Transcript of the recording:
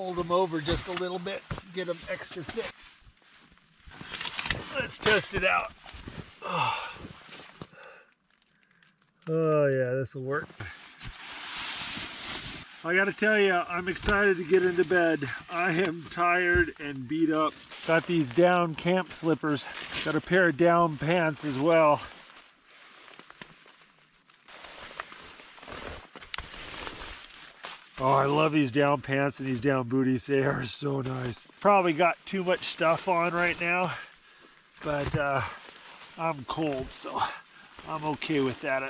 fold them over just a little bit, get them extra thick. Let's test it out. Oh yeah, this will work. I gotta tell you, I'm excited to get into bed. I am tired and beat up. Got these down camp slippers. Got a pair of down pants as well. Oh, I love these down pants and these down booties. They are so nice. Probably got too much stuff on right now, but I'm cold, so I'm okay with that.